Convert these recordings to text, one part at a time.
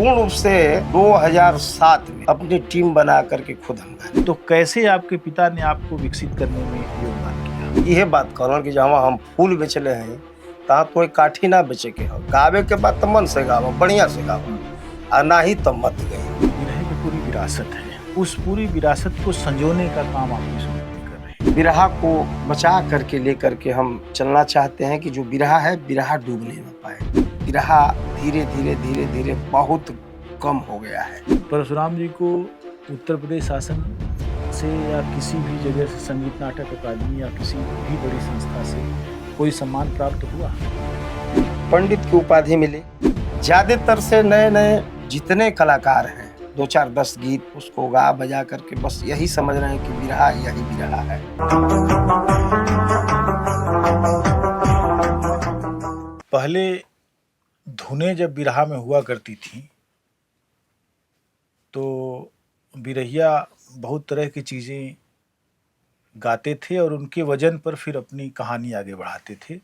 पूर्ण रूप से 2007 में अपनी टीम बना करके खुद हम गाए। तो कैसे आपके पिता ने आपको विकसित करने में योगदान किया? यह बात कहना कि जहाँ हम फूल बेचले हैं तहाँ कोई काठी ना बेचे के हो। गावे के बाद तो मन से गावो, बढ़िया से गावो, और ना ही तो मत गई। बिरहे की पूरी विरासत है, उस पूरी विरासत को संजोने का काम आप इस वक्त कर रहे हैं। बिरहा को बचा करके लेकर के हम चलना चाहते हैं कि जो बिरहा है, बिरहा डूबने न पाए। बिरहा धीरे धीरे धीरे धीरे बहुत कम हो गया है। परशुराम जी को उत्तर प्रदेश शासन से या किसी भी जगह से संगीत नाटक अकादमी या किसी भी बड़ी संस्था से कोई सम्मान प्राप्त हुआ? पंडित की उपाधि मिली। ज्यादातर से नए नए जितने कलाकार हैं 2-4-10 गीत उसको गा बजा करके बस यही समझ रहे हैं कि बिरहा यही बिरहा है। पहले धुनें जब बिरहा में हुआ करती थी तो बिरहिया बहुत तरह की चीज़ें गाते थे और उनके वजन पर फिर अपनी कहानी आगे बढ़ाते थे।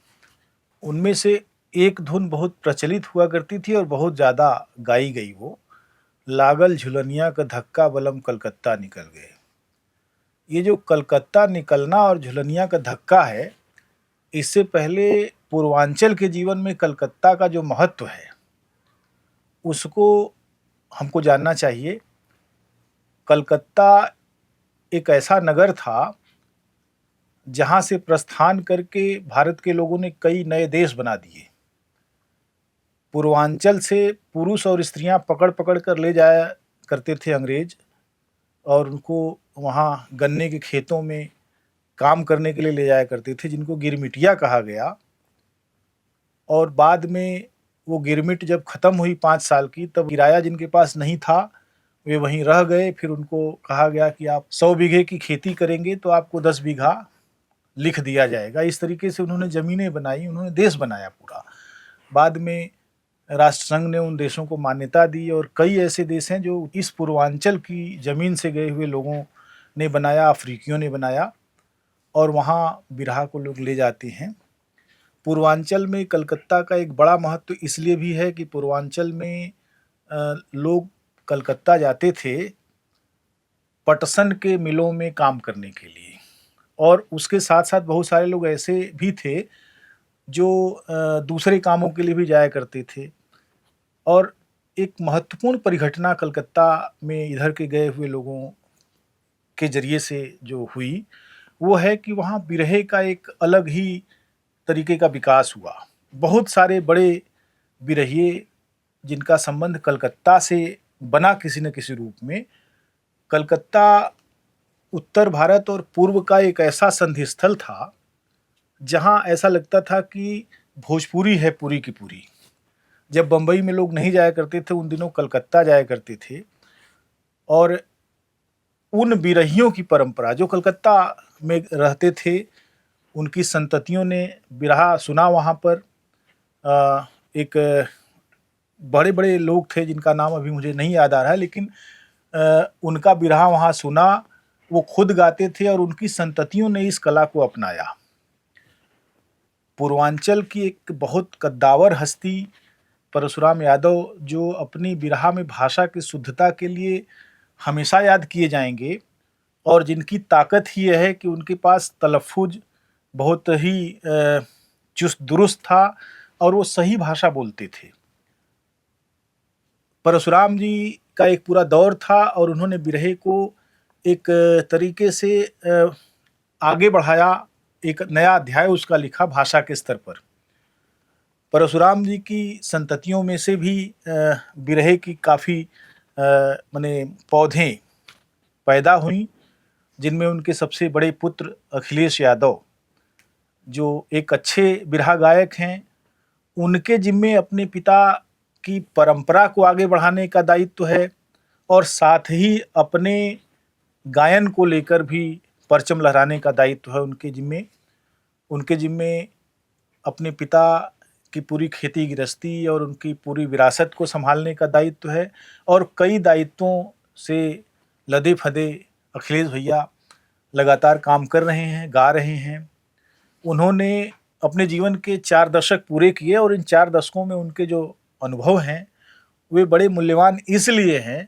उनमें से एक धुन बहुत प्रचलित हुआ करती थी और बहुत ज़्यादा गाई गई, वो लागल झुलनिया का धक्का बलम कलकत्ता निकल गए। ये जो कलकत्ता निकलना और झुलनिया का धक्का है, इससे पहले पूर्वांचल के जीवन में कलकत्ता का जो महत्व है उसको हमको जानना चाहिए। कलकत्ता एक ऐसा नगर था जहाँ से प्रस्थान करके भारत के लोगों ने कई नए देश बना दिए। पूर्वांचल से पुरुष और स्त्रियां पकड़ पकड़ कर ले जाया करते थे अंग्रेज, और उनको वहाँ गन्ने के खेतों में काम करने के लिए ले जाया करते थे, जिनको गिरमिटिया कहा गया। और बाद में वो गिरमिट जब ख़त्म हुई 5 साल की, तब किराया जिनके पास नहीं था वे वहीं रह गए। फिर उनको कहा गया कि आप 100 बीघे की खेती करेंगे तो आपको 10 बीघा लिख दिया जाएगा। इस तरीके से उन्होंने ज़मीनें बनाई, उन्होंने देश बनाया पूरा। बाद में राष्ट्रसंघ ने उन देशों को मान्यता दी और कई ऐसे देश हैं जो इस पूर्वांचल की ज़मीन से गए हुए लोगों ने बनाया, अफ्रीकियों ने बनाया, और वहाँ बिरहा को लोग ले जाते हैं। पूर्वांचल में कलकत्ता का एक बड़ा महत्व इसलिए भी है कि पूर्वांचल में लोग कलकत्ता जाते थे पटसन के मिलों में काम करने के लिए, और उसके साथ साथ बहुत सारे लोग ऐसे भी थे जो दूसरे कामों के लिए भी जाया करते थे। और एक महत्वपूर्ण परिघटना कलकत्ता में इधर के गए हुए लोगों के जरिए से जो हुई वो है कि वहाँ बिरहे का एक अलग ही तरीके का विकास हुआ। बहुत सारे बड़े बिरहिए जिनका संबंध कलकत्ता से बना किसी न किसी रूप में। कलकत्ता उत्तर भारत और पूर्व का एक ऐसा संधि स्थल था जहाँ ऐसा लगता था कि भोजपुरी है पूरी की पूरी। जब बम्बई में लोग नहीं जाया करते थे, उन दिनों कलकत्ता जाया करते थे, और उन बिरहियों की परंपरा जो कलकत्ता में रहते थे, उनकी संततियों ने बिरहा सुना वहाँ पर। एक बड़े बड़े लोग थे जिनका नाम अभी मुझे नहीं याद आ रहा है, लेकिन उनका बिरहा वहाँ सुना, वो खुद गाते थे और उनकी संततियों ने इस कला को अपनाया। पूर्वांचल की एक बहुत कद्दावर हस्ती परशुराम यादव, जो अपनी बिरहा में भाषा की शुद्धता के लिए हमेशा याद किए जाएंगे, और जिनकी ताकत ही यह है कि उनके पास तलफ़ुज़ बहुत ही चुस्त दुरुस्त था और वो सही भाषा बोलते थे। परशुराम जी का एक पूरा दौर था और उन्होंने बिरहे को एक तरीके से आगे बढ़ाया, एक नया अध्याय उसका लिखा भाषा के स्तर पर। परशुराम जी की संततियों में से भी बिरहे की काफ़ी माने पौधें पैदा हुई, जिनमें उनके सबसे बड़े पुत्र अखिलेश यादव, जो एक अच्छे बिरहा गायक हैं, उनके जिम्मे अपने पिता की परंपरा को आगे बढ़ाने का दायित्व है, और साथ ही अपने गायन को लेकर भी परचम लहराने का दायित्व है उनके जिम्मे। उनके जिम्मे अपने पिता की पूरी खेती गृहस्थी और उनकी पूरी विरासत को संभालने का दायित्व है, और कई दायित्वों से लदे फदे अखिलेश भैया लगातार काम कर रहे हैं, गा रहे हैं। उन्होंने अपने जीवन के 4 दशक पूरे किए, और इन 4 दशकों में उनके जो अनुभव हैं वे बड़े मूल्यवान इसलिए हैं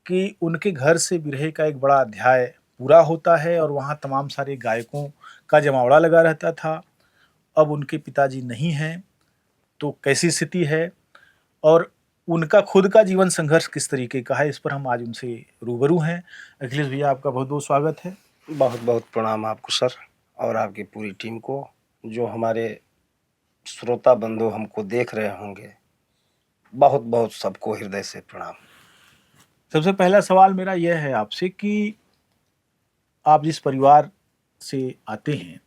कि उनके घर से बिरहे का एक बड़ा अध्याय पूरा होता है और वहाँ तमाम सारे गायकों का जमावड़ा लगा रहता था। अब उनके पिताजी नहीं हैं, तो कैसी स्थिति है और उनका खुद का जीवन संघर्ष किस तरीके का है, इस पर हम आज उनसे रूबरू हैं। अखिलेश भैया, आपका बहुत बहुत स्वागत है। बहुत बहुत प्रणाम आपको सर, और आपकी पूरी टीम को। जो हमारे श्रोता बंधु हमको देख रहे होंगे, बहुत बहुत सबको हृदय से प्रणाम। सबसे पहला सवाल मेरा यह है आपसे कि आप जिस परिवार से आते हैं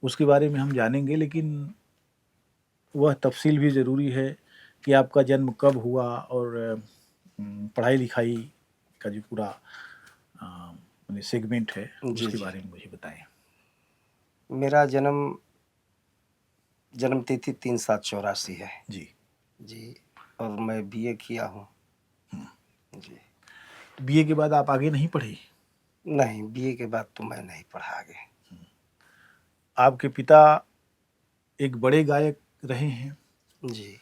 उसके बारे में हम जानेंगे, लेकिन वह तफसील भी ज़रूरी है कि आपका जन्म कब हुआ और पढ़ाई लिखाई का जो पूरा सेगमेंट है जी, उसके जी। बारे में मुझे बताएं। मेरा जन्म तिथि 3/7/84 है जी। जी, और मैं बीए किया हूँ जी। बीए के बाद आप आगे नहीं पढ़े? नहीं, बीए के बाद तो मैं नहीं पढ़ा आगे। आपके पिता एक बड़े गायक रहे हैं, जी।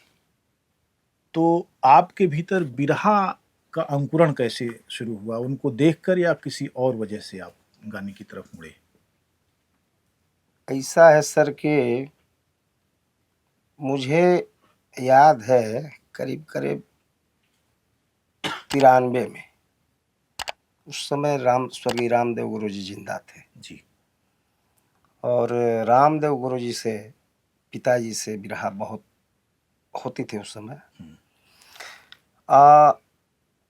तो आपके भीतर बिरहा का अंकुरण कैसे शुरू हुआ? उनको देखकर या किसी और वजह से आप गाने की तरफ मुड़े? ऐसा है सर कि मुझे याद है करीब करीब 93 में, उस समय स्वर्गीय रामदेव गुरु जी जिंदा थे जी। और रामदेव गुरु जी से पिताजी से बिरहा बहुत होती थी उस समय।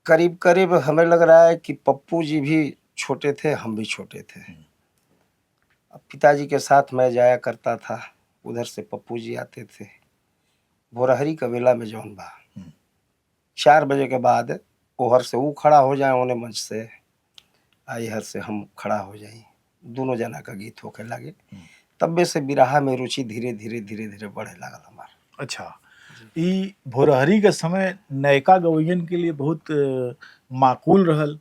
करीब करीब हमें लग रहा है कि पप्पू जी भी छोटे थे, हम भी छोटे थे। अब पिताजी के साथ मैं जाया करता था, उधर से पप्पू जी आते थे। भोरहरी कबीला में जौन बा 4 बजे के बाद ओहर से वो खड़ा हो जाए ओने मंच से, इहर से हम खड़ा हो जाई, दोनों जना का गीत होके लगे। तब्बे से बिरहा में रुचि धीरे धीरे धीरे धीरे बढ़े लागल हमार। अच्छा, ई भोरहरी के समय नयका गवैयन के लिए बहुत माकूल रहल।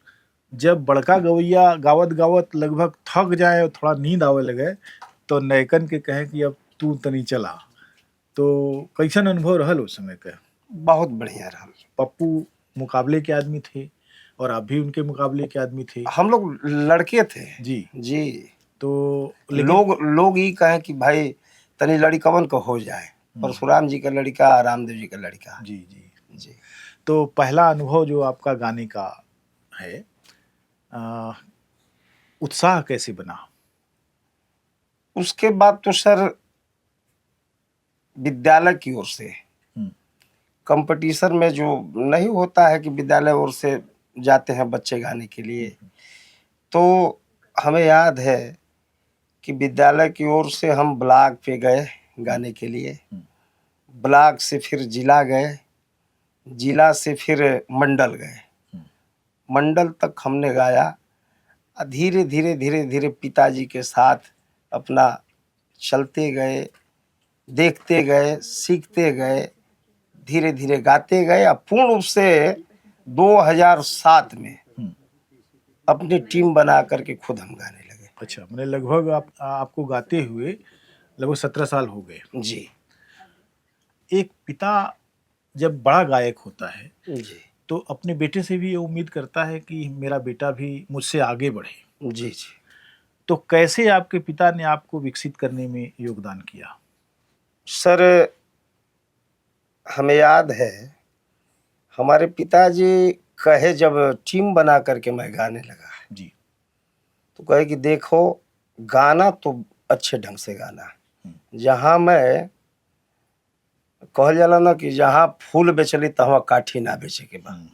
जब बड़का गवैया गावत गावत लगभग थक जाए और थोड़ा नींद आवे लगे तो नयकन के कहे कि अब तू तनी चला। तो कैसन अनुभव रहल उस समय का? बहुत बढ़िया रहा। पप्पू मुकाबले के आदमी थे और आप भी उनके मुकाबले के आदमी थे। हम लोग लड़के थे जी। जी। तो लेकिन लोग ये कहें कि भाई तनी लड़कवन को हो जाए, परशुराम जी का लड़का, रामदेव जी का लड़का। जी जी जी। तो पहला अनुभव जो आपका गाने का है, उत्साह कैसे बना? उसके बाद तो सर विद्यालय की ओर से कंपटीशन में जो नहीं होता है कि विद्यालय ओर से जाते हैं बच्चे गाने के लिए, तो हमें याद है कि विद्यालय की ओर से हम ब्लॉक पे गए गाने के लिए, ब्लॉक से फिर जिला गए, जिला से फिर मंडल गए, मंडल तक हमने गाया। धीरे धीरे धीरे धीरे पिताजी के साथ अपना चलते गए, देखते गए, सीखते गए, धीरे धीरे गाते गए। और पूर्ण रूप से 2007 में अपनी टीम बना करके खुद हम गाने लगे। अच्छा, मैंने लगभग आपको गाते हुए लगभग 17 साल हो गए। जी। एक पिता जब बड़ा गायक होता है जी तो अपने बेटे से भी ये उम्मीद करता है कि मेरा बेटा भी मुझसे आगे बढ़े। जी जी। तो कैसे आपके पिता ने आपको विकसित करने में योगदान किया? सर हमें याद है हमारे पिताजी कहे, जब टीम बना करके मैं गाने लगा जी। तो कहे कि देखो गाना तो अच्छे ढंग से गाना, जहाँ मैं कहल जाला ना कि जहाँ फूल बेचली तहाँ काठी ना बेचे के बा,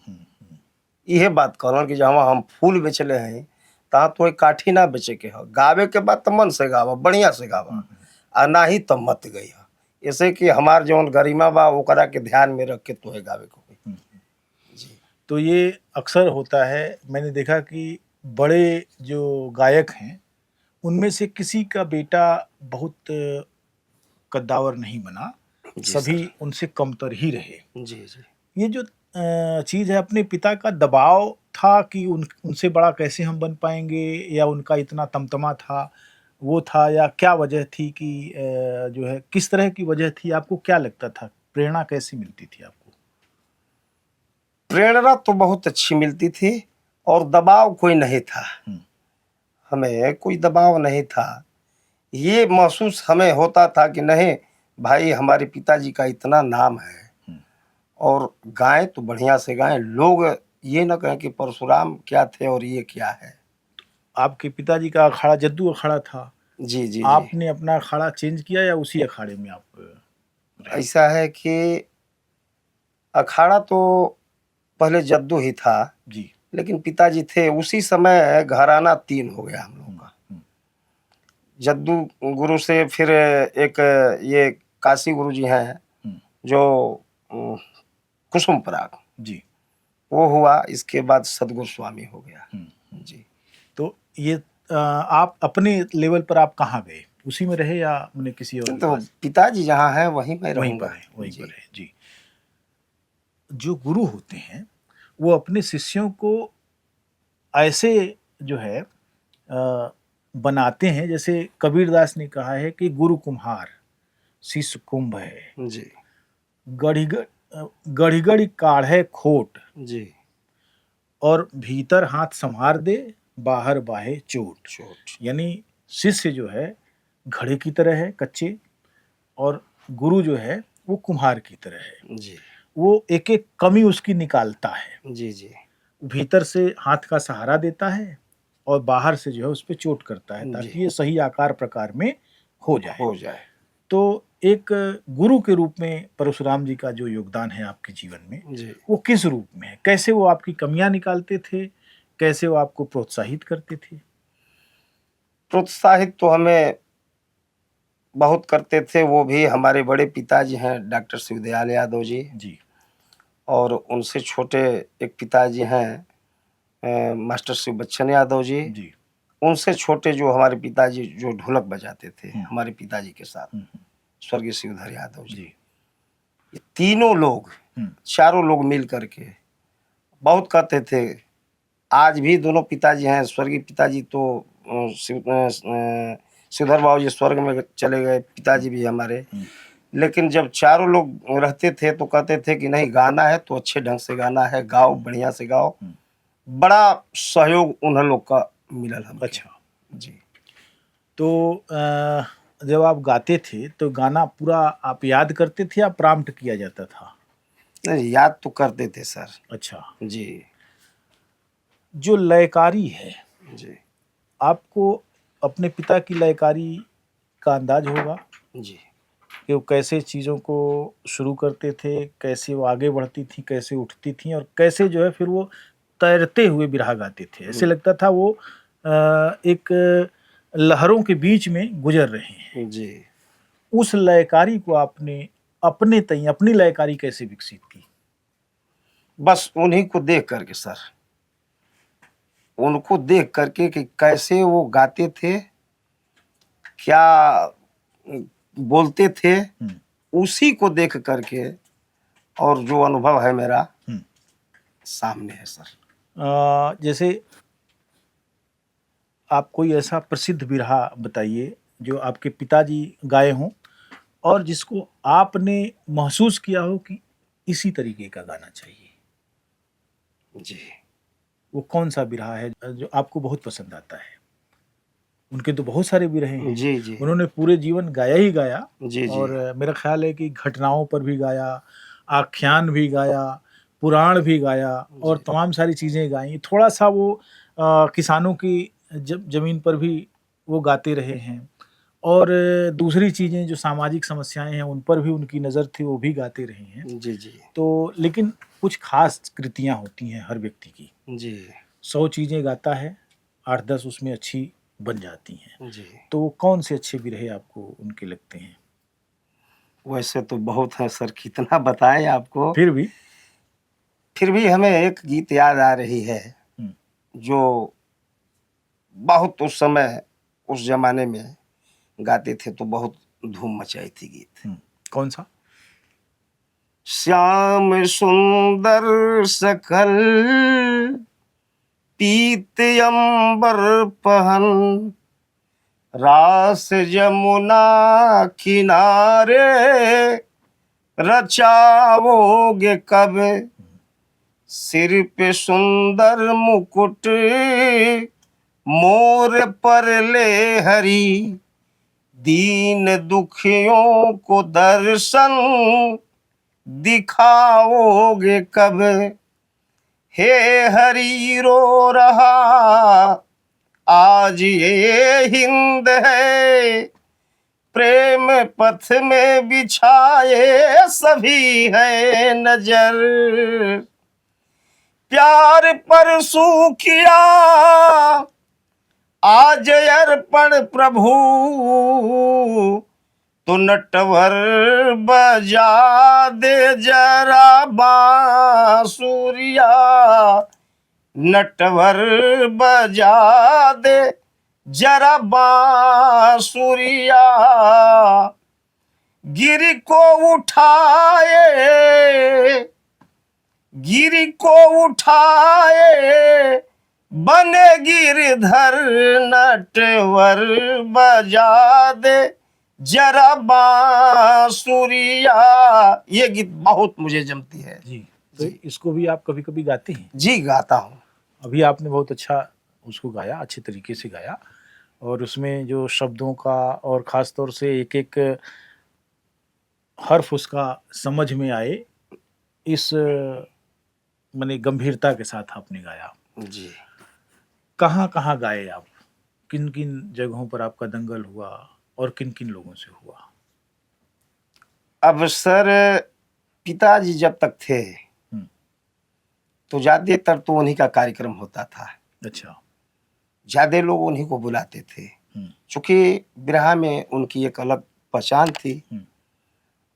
यह बात कहलन कि जहाँ हम फूल बेचले हैं तहाँ तो काठी ना बेचे के हो। गावे के बाद तो मन से गावा, बढ़िया से गावा, आ ना ही तो मत गई हो। ऐसे कि हमार जौन गरिमा बा ओकरा के ध्यान में रख के तो है गावे को जी। तो ये अक्सर होता है, मैंने देखा कि बड़े जो गायक हैं उनमें से किसी का बेटा बहुत कद्दावर नहीं बना, सभी उनसे कमतर ही रहे। जी जी। ये जो चीज़ है, अपने पिता का दबाव था कि उनसे बड़ा कैसे हम बन पाएंगे, या उनका इतना तमतमा था वो था, या क्या वजह थी कि जो है किस तरह की वजह थी? आपको क्या लगता था, प्रेरणा कैसी मिलती थी आपको? प्रेरणा तो बहुत अच्छी मिलती थी और दबाव कोई नहीं था। हमें कोई दबाव नहीं था। ये महसूस हमें होता था कि नहीं भाई, हमारे पिताजी का इतना नाम है और गाएं तो बढ़िया से गाएं, लोग ये ना कहें कि परशुराम क्या थे और ये क्या है। आपके पिताजी का अखाड़ा जद्दू अखाड़ा था, जी जी जी। आपने अपना अखाड़ा चेंज किया या उसी अखाड़े में आप रहे? ऐसा है कि अखाड़ा तो पहले जद्दू ही था, जी। लेकिन पिताजी थे उसी समय घराना 3 हो गया हम लोग का। जद्दू गुरु से फिर एक ये काशी गुरु जी हैं जो कुसुम पराग जी। वो हुआ, इसके बाद सदगुरु स्वामी हो गया। जी। तो ये आप अपने लेवल पर आप कहाँ गए, उसी में रहे या उन्हें किसी और के तो पास? पिताजी जहाँ हैं वहीं मैं वहीं रहूंगा। पर है, वहीं जी। पर है। जी। जो गुरु होते हैं वो अपने शिष्यों को ऐसे जो है बनाते हैं, जैसे कबीरदास ने कहा है कि गुरु कुम्हार शिष्य कुंभ है, जी गढ़ी गढ़ी गढ़ी काढ़े खोट, जी। और भीतर हाथ संवार दे बाहर बाहे चोट। चोट। यानी शिष्य जो है घड़े की तरह है कच्चे, और गुरु जो है वो कुम्हार की तरह है। जी वो एक एक कमी उसकी निकालता है, जी जी भीतर से हाथ का सहारा देता है और बाहर से जो है उस पर चोट करता है जी। ताकि ये सही आकार प्रकार में हो जाए। हो जाए। तो एक गुरु के रूप में परशुराम जी का जो योगदान है आपके जीवन में, जी। वो किस रूप में है? कैसे वो आपकी कमियां निकालते थे, कैसे वो आपको प्रोत्साहित करते थे? प्रोत्साहित तो हमें बहुत करते थे, वो भी हमारे बड़े पिताजी हैं डॉक्टर शिवदयाल यादव जी, जी। और उनसे छोटे एक पिताजी हैं मास्टर शिव बच्चन यादव जी। जी। उनसे छोटे जो हमारे पिताजी जो ढोलक बजाते थे हमारे पिताजी के साथ, स्वर्गीय शिवधर यादव जी। ये तीनों लोग, चारों लोग मिल करके बहुत कहते थे। आज भी दोनों पिताजी हैं, स्वर्गीय पिताजी तो शिवधर बाबू जी स्वर्ग में चले गए, पिताजी भी हमारे, लेकिन जब चारों लोग रहते थे तो कहते थे कि नहीं, गाना है तो अच्छे ढंग से गाना है, गाओ, बढ़िया से गाओ। बड़ा सहयोग उन लोग का मिलल हमके। अच्छा। जी। तो जब आप गाते थे तो गाना पूरा आप याद करते थे या प्रॉम्प्ट किया जाता था? नहीं, याद तो करते थे सर। अच्छा। जी जो लयकारी है, जी आपको अपने पिता की लयकारी का अंदाज होगा जी कि वो कैसे चीज़ों को शुरू करते थे, कैसे वो आगे बढ़ती थी, कैसे उठती थी, और कैसे जो है फिर वो तैरते हुए बिरहा गाते थे। ऐसे लगता था वो एक लहरों के बीच में गुजर रहे हैं। जी। उस लयकारी को आपने अपने तई अपनी लयकारी कैसे विकसित की? बस उन्हीं को देख करके सर, उनको देख करके कि कैसे वो गाते थे, क्या बोलते थे, उसी को देख करके, और जो अनुभव है मेरा सामने है सर। जैसे आप कोई ऐसा प्रसिद्ध बिरहा बताइए जो आपके पिताजी गाए हों और जिसको आपने महसूस किया हो कि इसी तरीके का गाना चाहिए। जी। वो कौन सा बिरहा है जो आपको बहुत पसंद आता है? उनके तो बहुत सारे बिरहे हैं, जी जी उन्होंने पूरे जीवन गाया ही गाया, जी जी और मेरा ख्याल है कि घटनाओं पर भी गाया, आख्यान भी गाया, पुराण भी गाया, और तमाम सारी चीज़ें गाई। थोड़ा सा वो किसानों की जमीन पर भी वो गाते रहे हैं, और दूसरी चीज़ें जो सामाजिक समस्याएं हैं उन पर भी उनकी नज़र थी, वो भी गाते रहे हैं। जी जी तो लेकिन कुछ खास कृतियां होती हैं हर व्यक्ति की। जी 100 चीज़ें गाता है, 8-10 उसमें अच्छी बन जाती हैं। जी। तो वो कौन से अच्छे बिरहे आपको उनके लगते हैं? वैसे तो बहुत है सर, कितना बताएं आपको। फिर भी हमें एक गीत याद आ रही है जो बहुत उस समय उस जमाने में गाते थे तो बहुत धूम मचाई थी गीत। कौन सा? श्याम सुंदर सकल पीत अंबर पहन, रास जमुना किनारे रचाओगे कब, सिर पे सुंदर मुकुट मोर पर ले हरि, दीन दुखियों को दर्शन दिखाओगे कब। हे हरि रो रहा आज ये हिंद है, प्रेम पथ में बिछाए सभी है नजर। प्यार परसू किया आज अर्पण प्रभु, तो नटवर बजा दे जरा बांसुरिया, नटवर बजा दे जरा बांसुरिया। गिरी को उठाए, गिरी को उठाए बने गिरधर, नटवर बजा दे जरा बांसुरिया। ये गीत बहुत मुझे जमती है जी। तो इसको भी आप कभी कभी गाते हैं? जी, गाता हूँ। अभी आपने बहुत अच्छा उसको गाया, अच्छे तरीके से गाया, और उसमें जो शब्दों का और ख़ास तौर से एक एक हर्फ उसका समझ में आए, इस माने गंभीरता के साथ आपने गाया। जी, कहाँ कहाँ गाए आप? किन किन जगहों पर आपका दंगल हुआ और किन किन लोगों से हुआ? अब सर पिताजी जब तक थे तो ज्यादातर तो उन्हीं का कार्यक्रम होता था। अच्छा। ज्यादा लोग उन्हीं को बुलाते थे, चूंकि बिरहा में उनकी एक अलग पहचान थी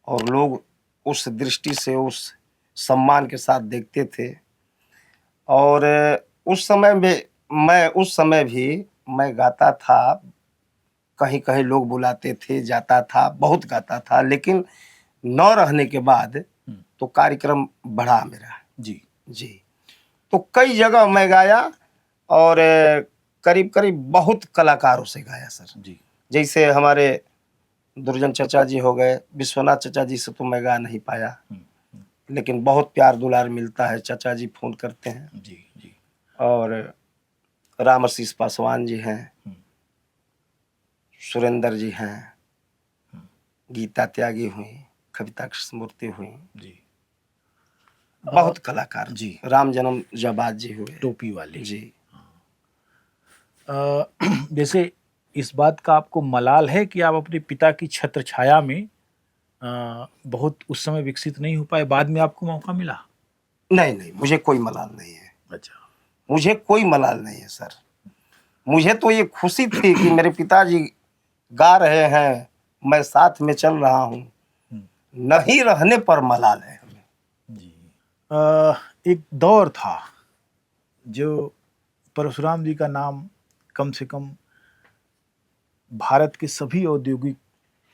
और लोग उस दृष्टि से उस सम्मान के साथ देखते थे। और उस समय में उस समय भी मैं गाता था, कहीं कहीं लोग बुलाते थे, जाता था, बहुत गाता था, लेकिन न रहने के बाद तो कार्यक्रम बढ़ा मेरा। जी जी, तो कई जगह मैं गाया और करीब करीब बहुत कलाकारों से गाया सर। जी। जैसे हमारे दुर्जन चचा जी हो गए, विश्वनाथ चचा जी से तो मैं गा नहीं पाया, लेकिन बहुत प्यार दुलार मिलता है, चचा जी फोन करते हैं। जी जी। और राम आशीष पासवान जी हैं, सुरेंद्र जी हैं, गीता त्यागी हुई, कविता कृष्णमूर्ति हुई, जी। बहुत कलाकार जी। राम जन्म जबाद जी हुए, टोपी वाले। जी। जैसे इस बात का आपको मलाल है कि आप अपने पिता की छत्र छाया में बहुत उस समय विकसित नहीं हो पाए, बाद में आपको मौका मिला? नहीं नहीं, मुझे कोई मलाल नहीं है। अच्छा। मुझे कोई मलाल नहीं है सर। मुझे तो ये खुशी थी कि मेरे पिताजी गा रहे हैं, मैं साथ में चल रहा हूँ, नहीं रहने पर मलाल है हमें। जी। एक दौर था जो परशुराम जी का नाम कम से कम भारत के सभी औद्योगिक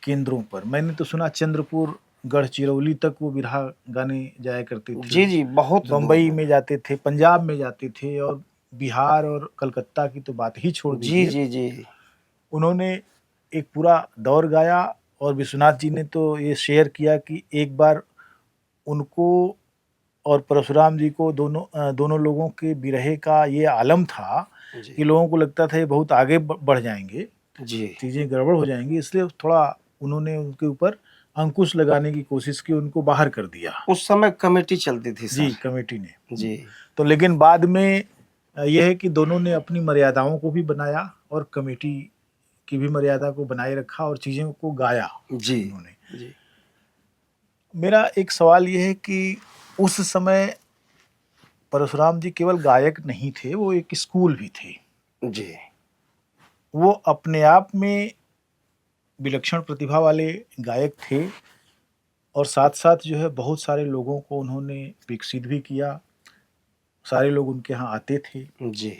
केंद्रों पर, मैंने तो सुना चंद्रपुर गढ़चिरौली तक वो बिरहा गाने जाया करते थे। जी जी, बहुत बम्बई दूर। में जाते थे, पंजाब में जाते थे, और बिहार और कलकत्ता की तो बात ही छोड़ जी दीजिए। जी जी। उन्होंने एक पूरा दौर गाया, और विश्वनाथ जी ने तो ये शेयर किया कि एक बार उनको और परशुराम जी को दोनों लोगों के बिरहे का ये आलम था जी कि लोगों को लगता था ये बहुत आगे बढ़ जाएंगे, जी चीज़ें गड़बड़ हो जाएंगी, इसलिए थोड़ा उन्होंने उनके ऊपर अंकुश लगाने की कोशिश की, उनको बाहर कर दिया। उस समय कमेटी चलती थी जी, सर। कमेटी ने। जी तो लेकिन बाद में यह है कि दोनों ने अपनी मर्यादाओं को भी बनाया और कमेटी की भी मर्यादा को बनाए रखा और चीज़ों को गाया जी उन्होंने। जी। मेरा एक सवाल ये है कि उस समय परशुराम जी केवल गायक नहीं थे, वो एक स्कूल भी थे। जी वो अपने आप में विलक्षण प्रतिभा वाले गायक थे, और साथ साथ जो है बहुत सारे लोगों को उन्होंने विकसित भी किया, सारे लोग उनके यहाँ आते थे। जी।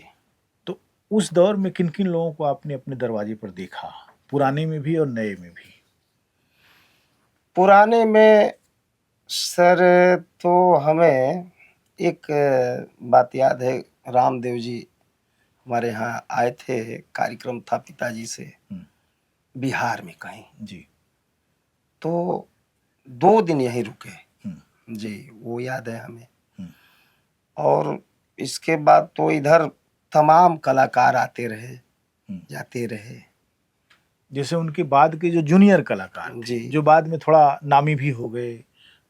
तो उस दौर में किन किन लोगों को आपने अपने दरवाजे पर देखा, पुराने में भी और नए में भी? पुराने में सर तो हमें एक बात याद है, रामदेव जी हमारे यहाँ आए थे, कार्यक्रम था पिताजी से बिहार में कहीं, जी। तो 2 दिन यहीं रुके। जी, वो याद है हमें। और इसके बाद तो इधर तमाम कलाकार आते रहे, जाते रहे। जैसे उनके बाद के जो जूनियर कलाकार थे, जी। जो बाद में थोड़ा नामी भी हो गए,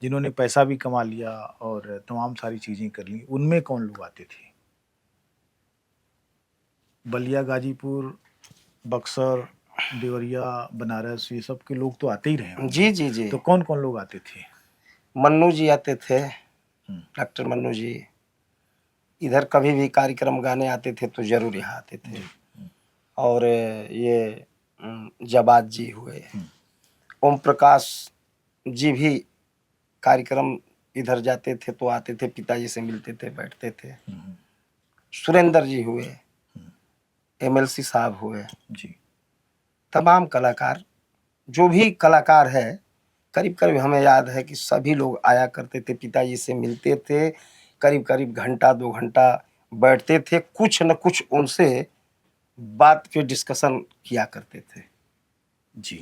जिन्होंने पैसा भी कमा लिया और तमाम सारी चीजें कर ली, उनमें कौन लोग आते थे? बलिया, गाजीपुर, बक्सर, देवरिया, बनारस, ये सब के लोग तो आते ही रहे होंगे। जी, जी, जी। तो कौन कौन लोग आते थे? मन्नू जी आते थे, डॉक्टर मन्नू जी। इधर कभी भी कार्यक्रम गाने आते थे तो जरूर यहाँ आते थे। और ये जबात जी हुए, ओम प्रकाश जी भी कार्यक्रम इधर जाते थे तो आते थे, पिताजी से मिलते थे, बैठते थे। सुरेंद्र जी हुए, एमएलसी साहब हुए, जी। तमाम कलाकार, जो भी कलाकार है, करीब करीब हमें याद है कि सभी लोग आया करते थे, पिताजी से मिलते थे, करीब करीब घंटा 2 घंटा बैठते थे, कुछ न कुछ उनसे बात पे डिस्कशन किया करते थे। जी।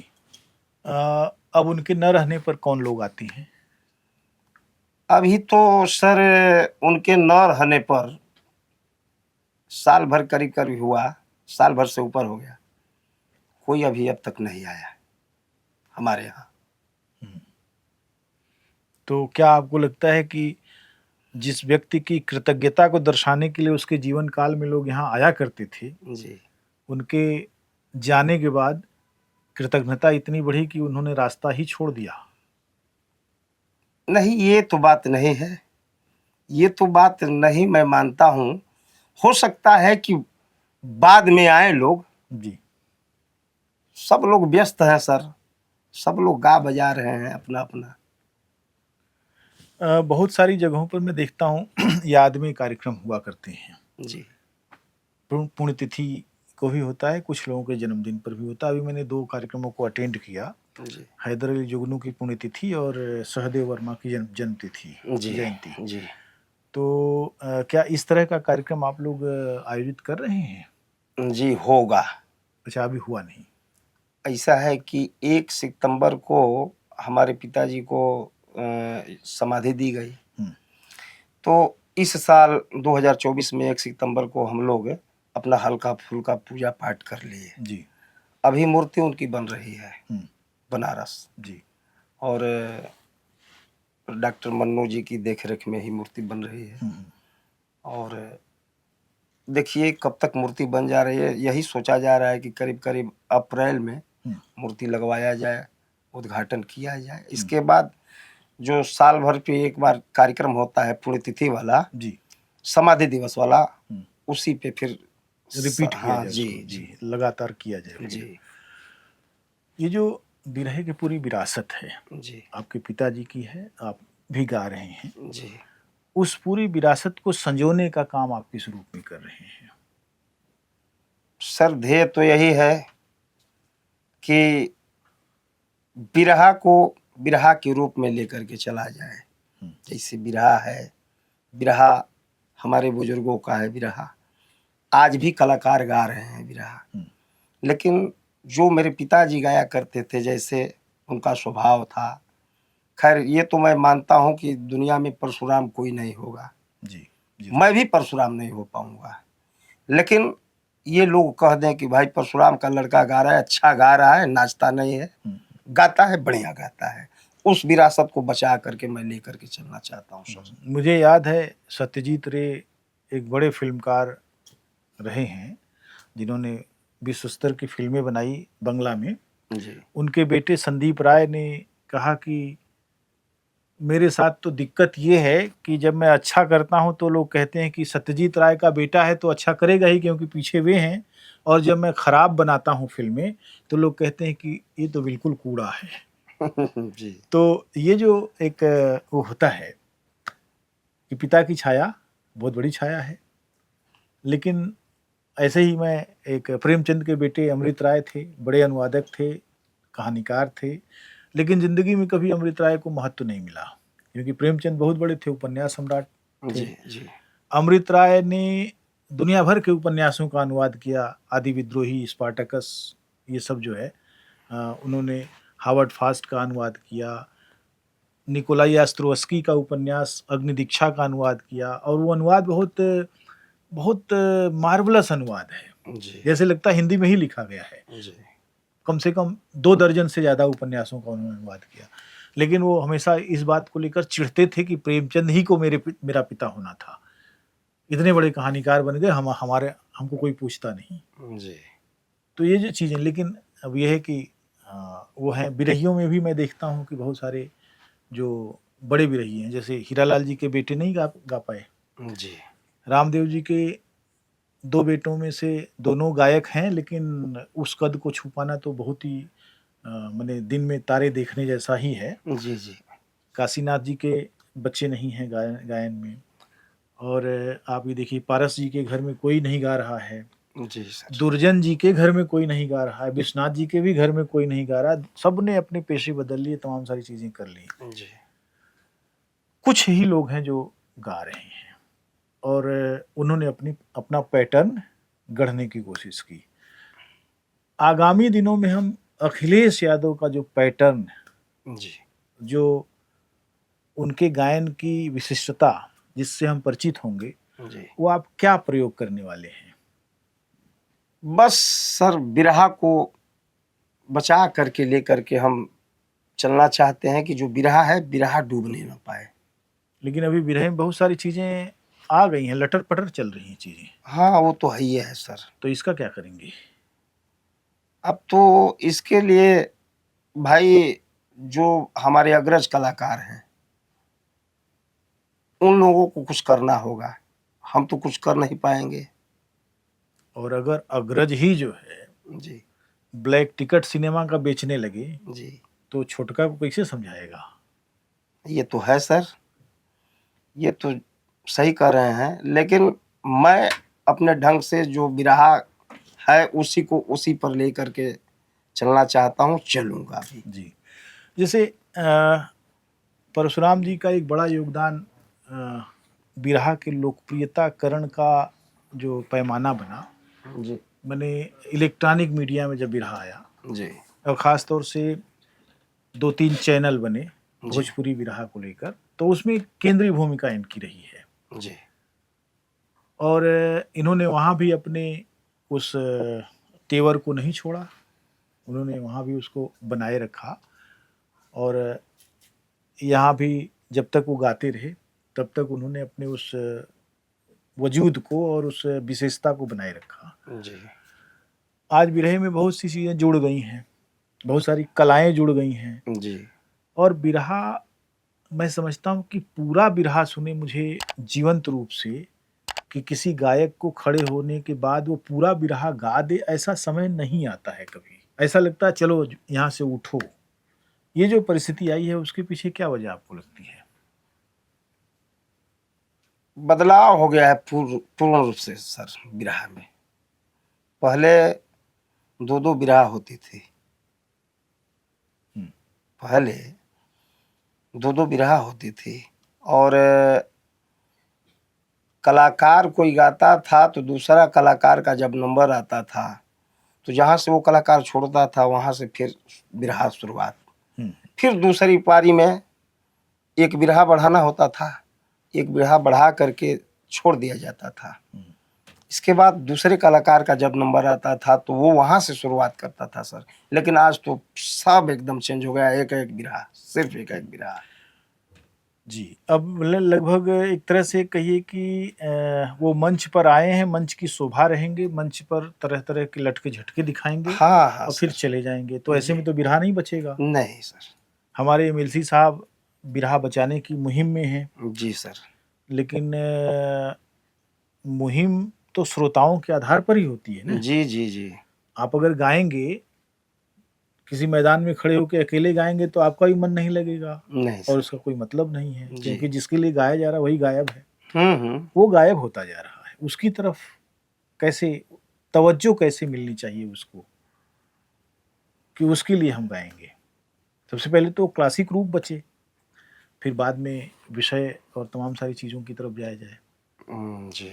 अब उनके न रहने पर कौन लोग आती हैं? अभी तो सर उनके न रहने पर साल भर करीब करीब हुआ, साल भर से ऊपर हो गया, कोई अभी अब तक नहीं आया हमारे यहाँ। तो क्या आपको लगता है कि जिस व्यक्ति की कृतज्ञता को दर्शाने के लिए उसके जीवन काल में लोग यहाँ आया करते थे, जी। उनके जाने के बाद कृतज्ञता इतनी बढ़ी कि उन्होंने रास्ता ही छोड़ दिया? नहीं, ये तो बात नहीं है, ये तो बात नहीं मैं मानता हूँ। हो सकता है कि बाद में आए लोग, जी। सब लोग व्यस्त हैं सर, सब लोग गा बजा रहे हैं अपना अपना। बहुत सारी जगहों पर मैं देखता हूँ याद में कार्यक्रम हुआ करते हैं। जी। पुण्यतिथि को भी होता है, कुछ लोगों के जन्मदिन पर भी होता है। अभी मैंने 2 कार्यक्रमों को अटेंड किया, जी। हैदर अली जुगनू की पुण्यतिथि और सहदेव वर्मा की जन्मतिथि, जी। जयंती। जी। तो क्या इस तरह का कार्यक्रम आप लोग आयोजित कर रहे हैं? जी, होगा। अच्छा, अभी हुआ नहीं। ऐसा है कि 1 सितंबर को हमारे पिताजी को समाधि दी गई। तो इस साल 2024 में 1 सितंबर को हम लोग अपना हल्का-फुल्का पूजा पाठ कर लिए। जी। अभी मूर्ति उनकी बन रही है बनारस, जी। और डॉक्टर मन्नू जी की देख-रेख में ही मूर्ति बन रही है। और देखिए कब तक मूर्ति बन जा रही है, यही सोचा जा रहा है कि करीब-करीब अप्रैल में मूर्ति लगवाया जाए, उद्घाटन किया जाए। इसके बाद जो साल भर पे एक बार कार्यक्रम होता है पुण्यतिथि वाला, जी। समाधि दिवस वाला, उसी पे फिर रिपीट किया हाँ जाए जी, उसको। जी, जी, लगातार किया जाए फिर। जी, ये जो बिरहे की पूरी विरासत है, जी, आपके पिताजी की है, आप भी गा रहे हैं। जी। उस पूरी विरासत को संजोने का काम आप किस रूप में कर रहे हैं? सर ध्येय तो यही है कि बिरहा को बिरहा के रूप में लेकर के चला जाए। जैसे बिरहा है, बिरहा हमारे बुजुर्गों का है बिरहा, आज भी कलाकार गा रहे हैं बिरहा। लेकिन जो मेरे पिताजी गाया करते थे, जैसे उनका स्वभाव था, खैर ये तो मैं मानता हूँ कि दुनिया में परशुराम कोई नहीं होगा। जी, जी। मैं भी परशुराम नहीं हो पाऊँगा। लेकिन ये लोग कह दें कि भाई परशुराम का लड़का गा रहा है, अच्छा गा रहा है, नाचता नहीं है, गाता है, बढ़िया गाता है। उस विरासत को बचा करके मैं लेकर के चलना चाहता हूँ सर। मुझे याद है सत्यजीत रे एक बड़े फ़िल्मकार रहे हैं, जिन्होंने विश्व स्तर की फ़िल्में बनाई बंगला में। जी। उनके बेटे संदीप राय ने कहा कि मेरे साथ तो दिक्कत ये है कि जब मैं अच्छा करता हूँ तो लोग कहते हैं कि सत्यजीत राय का बेटा है तो अच्छा करेगा ही, क्योंकि पीछे वे हैं, और जब मैं खराब बनाता हूँ फ़िल्में तो लोग कहते हैं कि ये तो बिल्कुल कूड़ा है। जी। तो ये जो एक वो होता है कि पिता की छाया बहुत बड़ी छाया है। लेकिन ऐसे ही मैं एक प्रेमचंद के बेटे अमृत राय थे, बड़े अनुवादक थे, कहानीकार थे, लेकिन ज़िंदगी में कभी अमृत राय को महत्व नहीं मिला, क्योंकि प्रेमचंद बहुत बड़े थे, उपन्यास सम्राट थे। जी, जी। अमृत राय ने दुनिया भर के उपन्यासों का अनुवाद किया, आदि विद्रोही, स्पार्टकस, ये सब जो है उन्होंने हावर्ड फास्ट का अनुवाद किया, निकोलाई ऑस्ट्रोवस्की का उपन्यास अग्निदीक्षा का अनुवाद किया, और वो अनुवाद बहुत बहुत मार्वलस अनुवाद है, जी जैसे लगता है हिंदी में ही लिखा गया है। जी कम से कम 2 दर्जन से ज़्यादा उपन्यासों का उन्होंने अनुवाद किया। लेकिन वो हमेशा इस बात को लेकर चिढ़ते थे कि प्रेमचंद ही को मेरा पिता होना था। इतने बड़े कहानीकार बन गए, हमको कोई पूछता नहीं। जी तो ये जो चीज़ें, लेकिन अब ये है कि वो हैं बिरहियों में भी मैं देखता हूँ कि बहुत सारे जो बड़े बिरही हैं, जैसे हीरालाल जी के बेटे नहीं गा पाए। जी रामदेव जी के 2 बेटों में से दोनों गायक हैं, लेकिन उस कद को छू पाना तो बहुत ही माने दिन में तारे देखने जैसा ही है। जी जी काशीनाथ जी के बच्चे नहीं हैं गायन में, और आप ये देखिए पारस जी के घर में कोई नहीं गा रहा है, जी सर। दुर्जन जी के घर में कोई नहीं गा रहा है, विश्वनाथ जी के भी घर में कोई नहीं गा रहा। सब ने अपने पेशे बदल लिए, तमाम सारी चीज़ें कर ली। जी कुछ ही लोग हैं जो गा रहे हैं, और उन्होंने अपना पैटर्न गढ़ने की कोशिश की। आगामी दिनों में हम अखिलेश यादव का जो पैटर्न, जी जो उनके गायन की विशिष्टता जिससे हम परिचित होंगे, जी वो आप क्या प्रयोग करने वाले हैं? बस सर बिरहा को बचा करके लेकर के हम चलना चाहते हैं कि जो बिरहा है बिरहा डूबने न पाए। लेकिन अभी बिरहे में बहुत सारी चीज़ें आ गई हैं, लटर-पटर चल रही हैं चीज़ें, हाँ, वो तो है ही है सर। तो इसका क्या करेंगे? अब तो इसके लिए भाई जो हमारे अग्रज कलाकार हैं, उन लोगों को कुछ करना होगा। हम तो कुछ कर नहीं पाएँगे। और अगर अग्रज ही जो है जी, ब्लैक टिकट सिनेमा का बेचने लगे, जी। तो छोटका को कैसे समझाएगा? ये तो है सर, ये तो सही कह रहे हैं, लेकिन मैं अपने ढंग से जो बिरहा है उसी को उसी पर लेकर के चलना चाहता हूँ, चलूँगा भी। जी। जैसे परशुराम जी का एक बड़ा योगदान बिरहा के लोकप्रियताकरण का जो पैमाना बना, जी, माने इलेक्ट्रॉनिक मीडिया में जब बिरहा आया, जी, और ख़ास तौर से 2-3 चैनल बने जी, भोजपुरी बिरहा को लेकर, तो उसमें केंद्रीय भूमिका इनकी रही है। जी, और इन्होंने वहाँ भी अपने उस तेवर को नहीं छोड़ा, उन्होंने वहाँ भी उसको बनाए रखा, और यहाँ भी जब तक वो गाते रहे, तब तक उन्होंने अपने उस वजूद को और उस विशेषता को बनाए रखा। जी, आज बिरहे में बहुत सी चीज़ें जुड़ गई हैं, बहुत सारी कलाएँ जुड़ गई हैं, जी, और बिरहा, मैं समझता हूँ कि पूरा बिरहा सुने मुझे जीवंत रूप से, कि किसी गायक को खड़े होने के बाद वो पूरा बिरहा गा दे, ऐसा समय नहीं आता है कभी। ऐसा लगता है चलो यहाँ से उठो। ये जो परिस्थिति आई है उसके पीछे क्या वजह आपको लगती है? बदलाव हो गया है पूर्ण रूप से सर बिरहा में। पहले 2-2 बिरहा होती थी। हुँ। पहले 2-2 बिरहा होती थी, और कलाकार कोई गाता था तो दूसरा कलाकार का जब नंबर आता था, तो जहाँ से वो कलाकार छोड़ता था वहाँ से फिर बिरहा शुरुआत। हुँ। फिर दूसरी पारी में एक बिरहा बढ़ाना होता था, एक बिरहा बढ़ा करके छोड़ दिया जाता था। हुँ। इसके बाद दूसरे कलाकार का जब नंबर आता था तो वो वहाँ से शुरुआत करता था सर। लेकिन आज तो सब एकदम चेंज हो गया, एक-एक बिरहा, सिर्फ़ एक-एक बिरहा। जी, अब लगभग एक तरह से कहिए कि वो मंच पर आए हैं, मंच की शोभा रहेंगे, मंच पर तरह-तरह के लटके-झटके दिखाएँगे हाँ, हाँ और फिर सर। चले जाएँगे। तो ऐसे जी। में तो बिरहा नहीं बचेगा। नहीं सर। हमारे एमएलसी साहब बिरहा बचाने की मुहिम में हैं, जी सर। लेकिन मुहिम तो श्रोताओं के आधार पर ही होती है ना। जी, जी, जी। आप अगर गाएँगे, किसी मैदान में खड़े होके अकेले गाएँगे तो आपका भी मन नहीं लगेगा, नहीं और सर। उसका कोई मतलब नहीं है, जी। क्योंकि जिसके लिए गाया जा रहा है वही गायब है। हुँ, हुँ। वो गायब होता जा रहा है। उसकी तरफ कैसे तवज्जो कैसे मिलनी चाहिए उसको, कि उसके लिए हम गाएँगे। सबसे पहले तो क्लासिक रूप बचे, फिर बाद में विषय और तमाम सारी चीज़ों की तरफ जाया जाए। जी।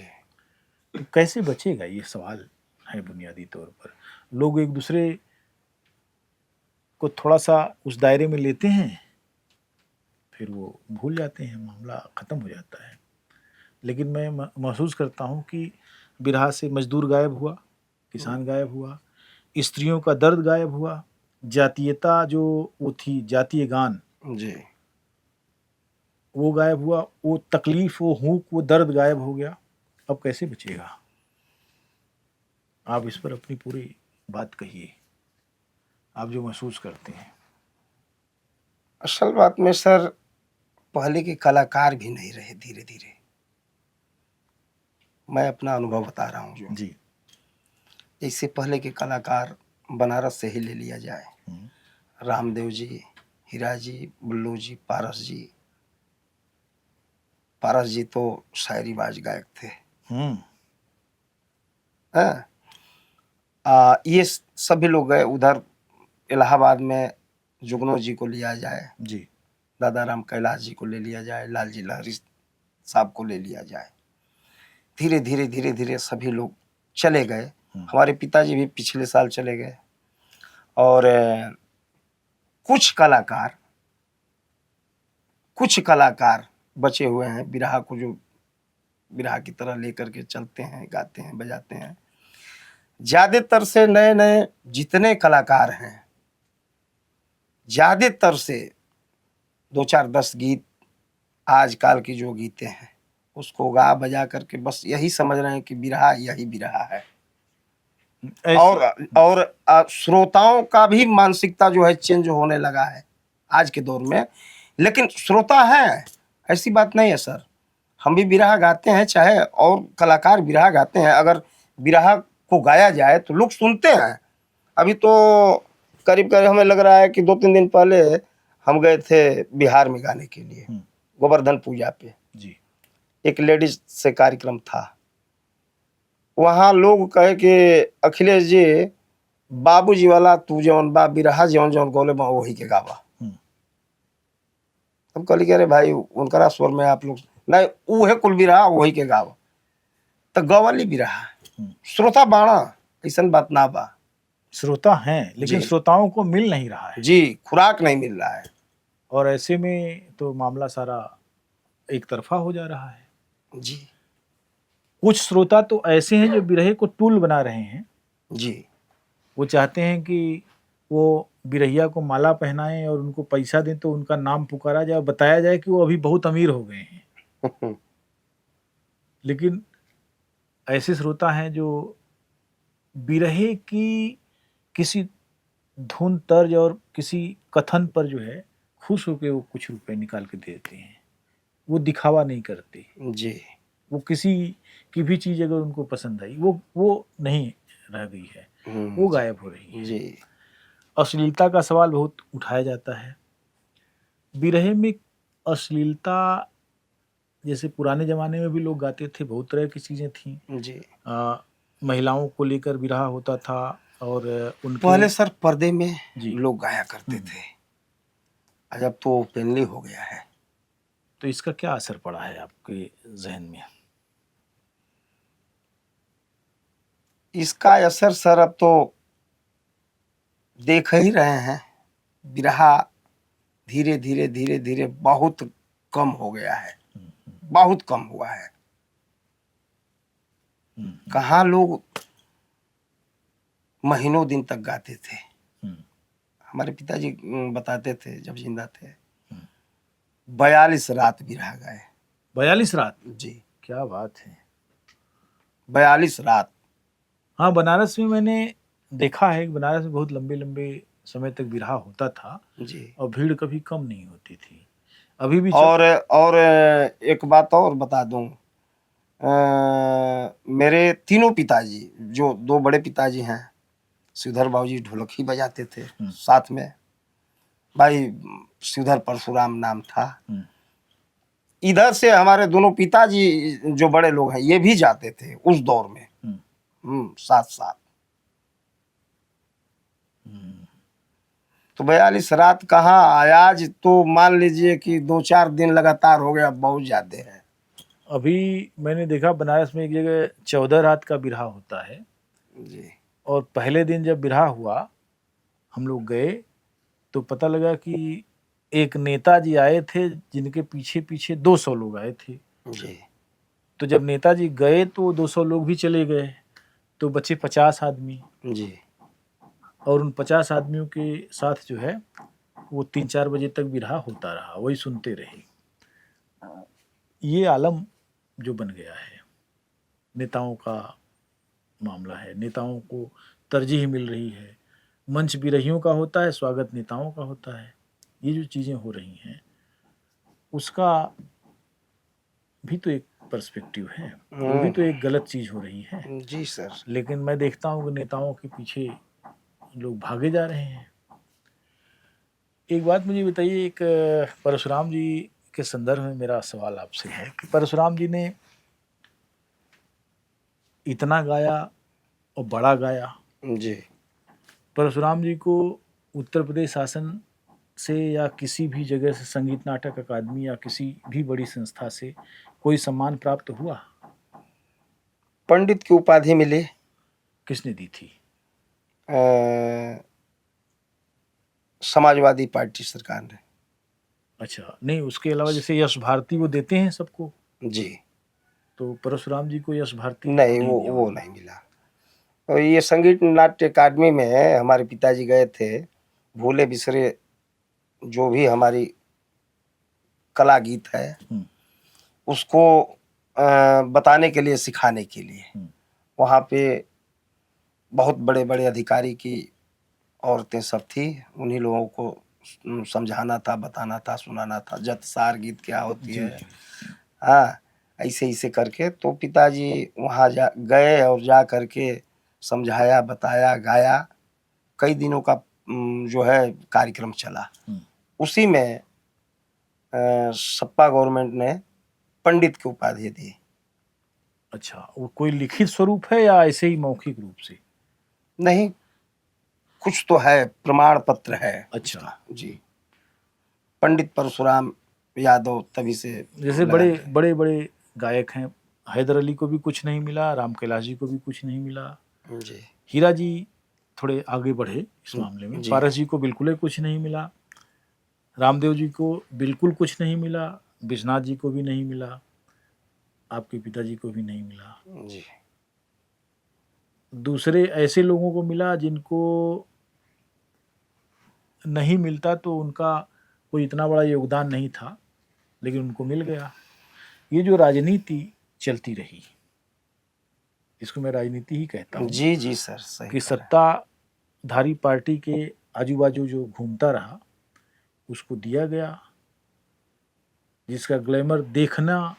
तो कैसे बचेगा, ये सवाल है बुनियादी तौर पर। लोग एक-दूसरे को थोड़ा-सा उस दायरे में लेते हैं, फिर वो भूल जाते हैं, मामला ख़त्म हो जाता है। लेकिन मैं महसूस करता हूँ कि बिरहा से मजदूर गायब हुआ, किसान गायब हुआ, स्त्रियों का दर्द गायब हुआ, जातीयता जो वो थी, जातीय गान जी। वो गायब हुआ, वो तकलीफ, वो हुक, वो दर्द गायब हो गया। अब कैसे बचेगा? आप इस पर अपनी पूरी बात कहिए, आप जो महसूस करते हैं। असल बात में सर, पहले के कलाकार भी नहीं रहे धीरे धीरे। मैं अपना अनुभव बता रहा हूँ जो। जी। इससे पहले के कलाकार बनारस से ही ले लिया जाए, रामदेव जी, हीरा जी, बुल्लू जी, पारस जी। पारस जी तो शायरीबाज गायक थे। हैं? ये सभी लोग गए उधर। इलाहाबाद में जुगनू जी को लिया जाए, जी। दादा राम कैलाश जी को ले लिया जाए, लालजी लहरी साहब को ले लिया जाए। धीरे धीरे धीरे धीरे सभी लोग चले गए। हमारे पिताजी भी पिछले साल चले गए। और कुछ कलाकार बचे हुए हैं, बिरहा को जो बिरहा की तरह लेकर के चलते हैं, गाते हैं, बजाते हैं। ज्यादातर से नए नए जितने कलाकार हैं, ज्यादातर से 2-4-10 गीत आजकल की जो गीते हैं उसको गा बजा करके बस यही समझ रहे हैं कि बिरहा यही बिरहा है। और श्रोताओं का भी मानसिकता जो है चेंज होने लगा है आज के दौर में। लेकिन श्रोता है, ऐसी बात नहीं है सर। हम भी बिरहा गाते हैं, चाहे और कलाकार बिरहा गाते हैं। अगर बिरहा को गाया जाए तो लोग सुनते हैं। अभी तो करीब करीब हमें लग रहा है कि 2-3 दिन पहले हम गए थे बिहार में गाने के लिए, गोवर्धन पूजा पे। जी। एक लेडीज से कार्यक्रम था। वहाँ लोग कहे कि अखिलेश जी, बाबूजी वाला तू जौन बा बिरहा जौन जौन गोले बा वही के गावा। हम कहली कि अरे भाई उनकरा स्वर में आप लोग नहीं, उहे कुल बिरहा वही के गावा। तो गवाली बिरहा श्रोता बाणा, ऐसा बात ना बा। श्रोता हैं, लेकिन श्रोताओं को मिल नहीं रहा है। जी, खुराक नहीं मिल रहा है। और ऐसे में तो मामला सारा एक तरफा हो जा रहा है। जी। कुछ श्रोता तो ऐसे हैं जो बिरहे को टूल बना रहे हैं। जी। वो चाहते हैं कि वो बिरहिया को माला पहनाएं और उनको पैसा दें तो उनका नाम पुकारा जाए, बताया जाए कि वो अभी बहुत अमीर हो गए हैं। लेकिन ऐसे श्रोता हैं जो बिरहे की किसी धुन, तर्ज और किसी कथन पर जो है खुश होकर वो कुछ रुपए निकाल के देते हैं। वो दिखावा नहीं करते। जी। वो किसी की भी चीज़ अगर उनको पसंद आई, वो नहीं रह गई है, वो गायब हो रही है। जी। अश्लीलता का सवाल बहुत उठाया जाता है। बिरहे में अश्लीलता, जैसे पुराने ज़माने में भी लोग गाते थे, बहुत तरह की चीज़ें थीं। जी। महिलाओं को लेकर बिरहा होता था और उनके पहले सर पर्दे में जी। लोग गाया करते थे, अब तो ओपनली हो गया है। तो इसका क्या असर पड़ा है आपके जहन में? इसका असर सर अब तो देख ही रहे हैं। बिरहा धीरे धीरे धीरे धीरे बहुत कम हो गया है, बहुत कम हुआ है। कहाँ लोग महीनों दिन तक गाते थे। हमारे पिताजी बताते थे जब जिंदा थे, 42 रात बिरहा गाए। 42 रात? जी। क्या बात है। 42 रात। हाँ, बनारस में मैंने देखा है, बनारस में बहुत लंबे लंबे समय तक बिरहा होता था। जी। और भीड़ कभी कम नहीं होती थी। अभी भी और एक बात और बता दूं, मेरे तीनों पिताजी, जो 2 बड़े पिताजी हैं, श्रीधर बाबूजी ढोलक ही बजाते थे साथ में, भाई श्रीधर परशुराम नाम था। इधर से हमारे दोनों पिताजी जो बड़े लोग हैं ये भी जाते थे उस दौर में, साथ साथ। तो 42 रात कहाँ, आज तो मान लीजिए कि 2-4 दिन लगातार हो गया, बहुत ज्यादा है। अभी मैंने देखा बनारस में एक जगह 14 रात का बिरहा होता है। जी। और पहले दिन जब बिरहा हुआ, हम लोग गए तो पता लगा कि एक नेताजी आए थे जिनके पीछे पीछे 200 लोग आए थे। जी तो जब नेताजी गए तो 200 लोग भी चले गए, तो बचे 50 आदमी, जी और उन 50 आदमियों के साथ जो है वो 3-4 बजे तक बिरहा होता रहा, वही सुनते रहे। ये आलम जो बन गया है, नेताओं का मामला है, नेताओं को तरजीह मिल रही है, मंच बिरहियों का होता है, स्वागत नेताओं का होता है। ये जो चीज़ें हो रही हैं उसका भी तो एक पर्सपेक्टिव है, वो भी तो एक गलत चीज़ हो रही है। जी सर। लेकिन मैं देखता हूँ कि नेताओं के पीछे लोग भागे जा रहे हैं। एक बात मुझे बताइए, एक परशुराम जी के संदर्भ में मेरा सवाल आपसे है कि परशुराम जी ने इतना गाया और बड़ा गाया। जी परशुराम जी को उत्तर प्रदेश शासन से या किसी भी जगह से, संगीत नाटक अकादमी या किसी भी बड़ी संस्था से कोई सम्मान प्राप्त हुआ? पंडित की उपाधि मिली। किसने दी थी? समाजवादी पार्टी सरकार ने। अच्छा, नहीं उसके अलावा जैसे यश भारती वो देते हैं सबको, जी तो परशुराम जी को यश भारती नहीं, नहीं दिया वो होगा। नहीं मिला। और ये संगीत नाट्य अकादमी में हमारे पिताजी गए थे, भूले बिसरे जो भी हमारी कला गीत है उसको बताने के लिए, सिखाने के लिए। वहाँ पे बहुत बड़े बड़े अधिकारी की औरतें सब थी, उन्हीं लोगों को समझाना था, बताना था, सुनाना था, जतसार गीत क्या होती है। हाँ, ऐसे ऐसे करके तो पिताजी वहाँ जा गए और जा करके समझाया, बताया, गाया। कई दिनों का जो है कार्यक्रम चला। उसी में सपा गवर्नमेंट ने पंडित की उपाधि दी। अच्छा, वो कोई लिखित स्वरूप है या ऐसे ही मौखिक रूप से? नहीं, कुछ तो है, प्रमाण पत्र है। अच्छा जी, पंडित परशुराम यादव तभी से। जैसे बड़े बड़े बड़े गायक हैं, हैदर अली को भी कुछ नहीं मिला, राम कैलाश जी को भी कुछ नहीं मिला, जी हीरा जी थोड़े आगे बढ़े इस मामले में, जी पारस जी को बिल्कुल ही कुछ नहीं मिला, रामदेव जी को बिल्कुल कुछ नहीं मिला, विश्वनाथ जी को भी नहीं मिला, आपके पिताजी को भी नहीं मिला। जी दूसरे ऐसे लोगों को मिला जिनको नहीं मिलता तो उनका कोई इतना बड़ा योगदान नहीं था, लेकिन उनको मिल गया। ये जो राजनीति चलती रही, इसको मैं राजनीति ही कहता हूँ। जी जी सर, सही कि कह रहे हैं। सत्ताधारी पार्टी के आजू बाजू जो घूमता रहा उसको दिया गया, जिसका ग्लैमर देखना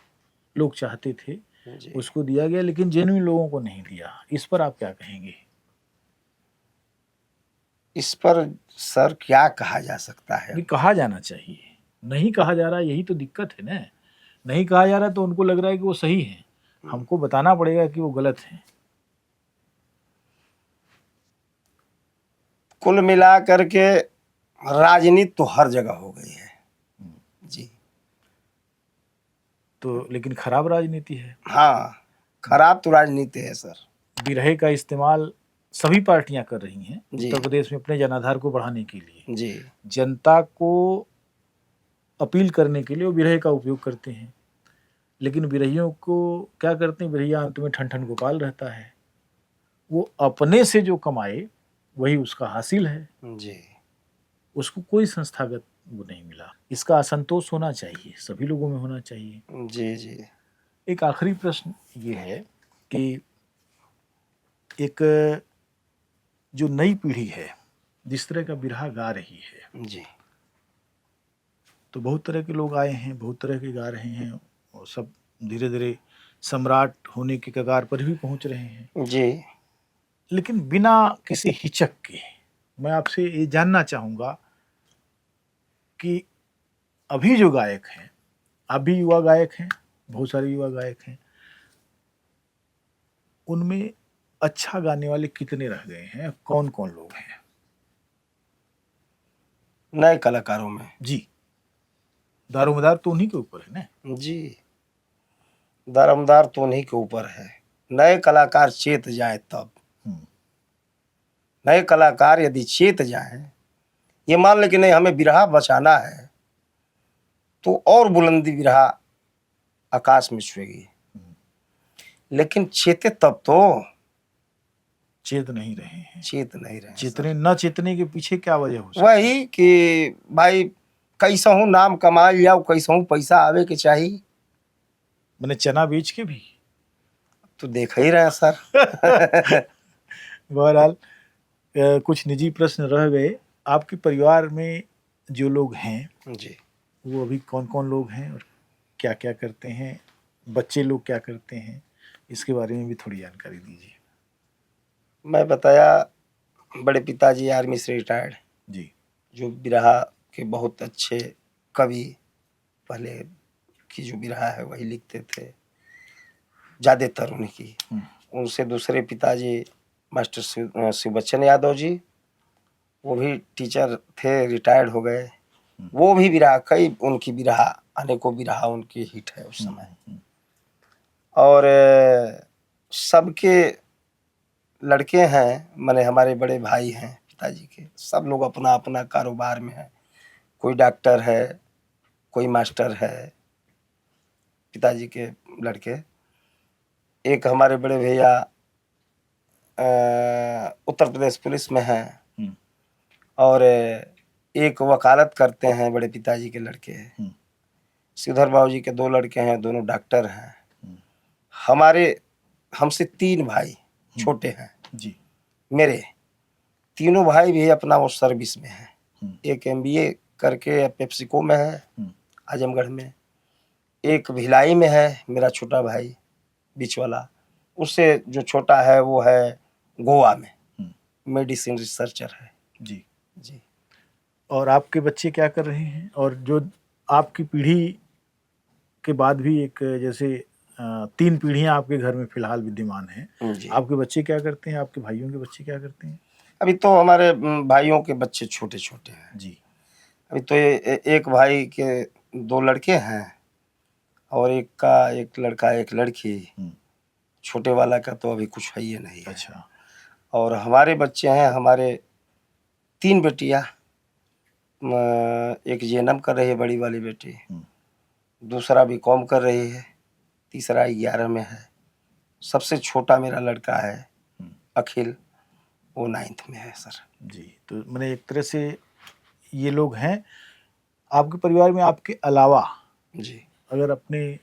लोग चाहते थे जी। उसको दिया गया, लेकिन जेन्युइन लोगों को नहीं दिया। इस पर आप क्या कहेंगे? इस पर सर क्या कहा जा सकता है? ये कहा जाना चाहिए, नहीं कहा जा रहा, यही तो दिक्कत है ना। नहीं कहा जा रहा तो उनको लग रहा है कि वो सही है, हमको बताना पड़ेगा कि वो गलत है। कुल मिला करके राजनीति तो हर जगह हो गई है। जी तो लेकिन खराब राजनीति है। हाँ, खराब तो राजनीति है सर। बिरहे का इस्तेमाल सभी पार्टियां कर रही हैं जी। उत्तर प्रदेश में अपने जनाधार को बढ़ाने के लिए। जी जनता को अपील करने के लिए वो बिरहे का उपयोग करते हैं, लेकिन बिरहियों को क्या करते हैं, बिरहिया अंत में ठन ठन गोपाल रहता है, वो अपने से जो कमाए वही उसका हासिल है, जी उसको कोई संस्थागत वो नहीं मिला। इसका असंतोष होना चाहिए, सभी लोगों में होना चाहिए। जी जी एक आखिरी प्रश्न ये है कि एक जो नई पीढ़ी है जिस तरह का बिरहा गा रही है, जी तो बहुत तरह के लोग आए हैं, बहुत तरह के गा रहे हैं, और सब धीरे धीरे सम्राट होने के कगार पर भी पहुंच रहे हैं। जी लेकिन बिना किसी हिचक के मैं आपसे ये जानना चाहूँगा कि अभी जो गायक हैं, आप भी युवा गायक हैं, बहुत सारे युवा गायक हैं, उनमें अच्छा गाने वाले कितने रह गए हैं, कौन कौन लोग हैं? नए कलाकारों में जी, दारोमदार तो उन्हीं के ऊपर है ना। जी, दारोमदार तो उन्हीं के ऊपर है। नए कलाकार चेत जाए तब, नए कलाकार यदि चेत जाए, ये मान ले कि नहीं हमें बिरहा बचाना है, तो और बुलंदी बिरहा आकाश में छुएगी, लेकिन चेते तब तो चेत नहीं रहे हैं। चेत नहीं रहे चेतने न चेतने के पीछे क्या वजह हो सकती? वही कि भाई कैसहू नाम कमा लिया, कैसहू पैसा आवे के चाहिए, मैंने चना बेच के भी। तो देख ही रहे हैं सर। बहरहाल कुछ निजी प्रश्न रह गए। आपके परिवार में जो लोग हैं जी, वो अभी कौन कौन लोग हैं और क्या क्या करते हैं, बच्चे लोग क्या करते हैं, इसके बारे में भी थोड़ी जानकारी दीजिए। मैं बताया बड़े पिताजी आर्मी से रिटायर्ड, जी। जो बिरहा के बहुत अच्छे कवि, पहले की जो बिरहा है वही लिखते थे ज़्यादातर उन्हीं की। उनसे दूसरे पिताजी मास्टर शिव बच्चन यादव जी, वो भी टीचर थे, रिटायर्ड हो गए। वो भी बिरहा, कई उनकी बिरहा, अनेकों बिरहा उनकी हिट है उस समय। और सबके लड़के हैं, माने हमारे बड़े भाई हैं पिताजी के, सब लोग अपना अपना कारोबार में है। कोई डॉक्टर है, कोई मास्टर है, पिताजी के लड़के। एक हमारे बड़े भैया उत्तर प्रदेश पुलिस में हैं, और एक वकालत करते हैं बड़े पिताजी के लड़के। श्रीधर बाबू जी के 2 लड़के हैं, दोनों डॉक्टर हैं। हमारे हमसे 3 भाई छोटे हैं जी। मेरे, तीनों भाई भी अपना वो सर्विस में है। एक MBA करके पेप्सिको में है आजमगढ़ में, एक भिलाई में है मेरा छोटा भाई बीच वाला, उससे जो छोटा है वो है गोवा में, मेडिसिन रिसर्चर है। जी। जी। और आपके बच्चे क्या कर रहे हैं? और जो आपकी पीढ़ी के बाद भी एक जैसे 3 पीढ़ियां आपके घर में फिलहाल विद्यमान हैं, जी। आपके बच्चे क्या करते हैं, आपके भाइयों के बच्चे क्या करते हैं? अभी तो हमारे भाइयों के बच्चे छोटे छोटे हैं जी। अभी तो एक भाई के 2 लड़के हैं, और एक का एक लड़का एक लड़की। छोटे वाला का तो अभी कुछ है ही नहीं है। अच्छा। और हमारे बच्चे हैं, हमारे 3 बेटियां, एक JNM कर रही है बड़ी वाली बेटी, दूसरा BCom कर रही है, तीसरा 11 में है। सबसे छोटा मेरा लड़का है अखिल, वो 9th में है सर। जी। तो मैंने एक तरह से ये लोग हैं आपके परिवार में। आपके अलावा जी, अगर अपने